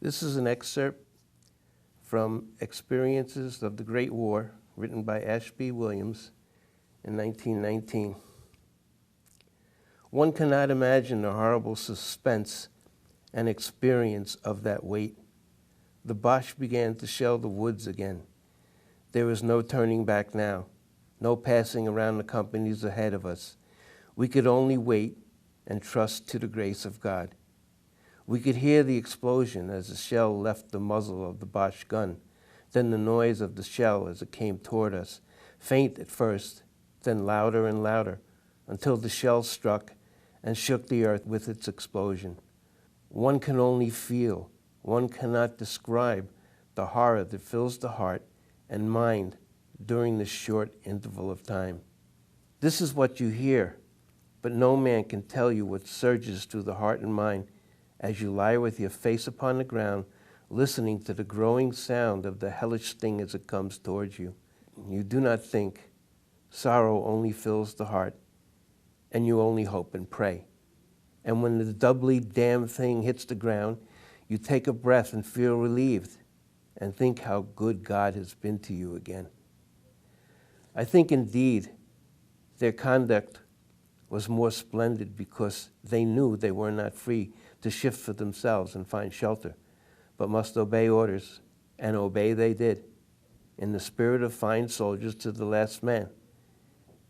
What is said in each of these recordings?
This is an excerpt from Experiences of the Great War, written by Ashby Williams in 1919. One cannot imagine the horrible suspense and experience of that wait. The Boche began to shell the woods again. There was no turning back now, no passing around the companies ahead of us. We could only wait and trust to the grace of God. We could hear the explosion as the shell left the muzzle of the Boche gun, then the noise of the shell as it came toward us, faint at first, then louder and louder, until the shell struck and shook the earth with its explosion. One can only feel, one cannot describe the horror that fills the heart and mind during this short interval of time. This is what you hear, but no man can tell you what surges through the heart and mind as you lie with your face upon the ground, listening to the growing sound of the hellish thing as it comes towards you. You do not think. Sorrow only fills the heart, and you only hope and pray. And when the doubly damned thing hits the ground, you take a breath and feel relieved, and think how good God has been to you again. I think indeed their conduct was more splendid because they knew they were not free to shift for themselves and find shelter, but must obey orders, and obey they did, in the spirit of fine soldiers to the last man.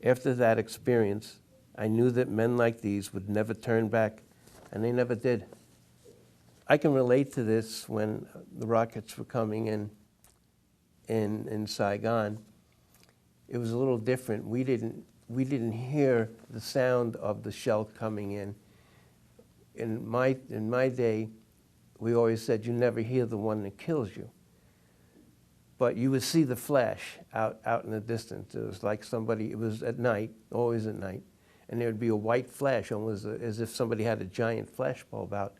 After that experience, I knew that men like these would never turn back, and they never did. I can relate to this when the rockets were coming in Saigon. It was a little different. We didn't hear the sound of the shell coming in. In my day, we always said you never hear the one that kills you. But you would see the flash out in the distance. It was like somebody, it was at night, always at night, and there would be a white flash, almost as if somebody had a giant flash bulb out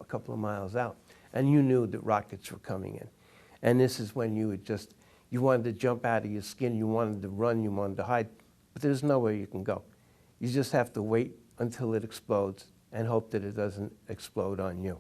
a couple of miles out. And you knew that rockets were coming in. And this is when you wanted to jump out of your skin, you wanted to run, you wanted to hide, but there's nowhere you can go. You just have to wait until it explodes and hope that it doesn't explode on you.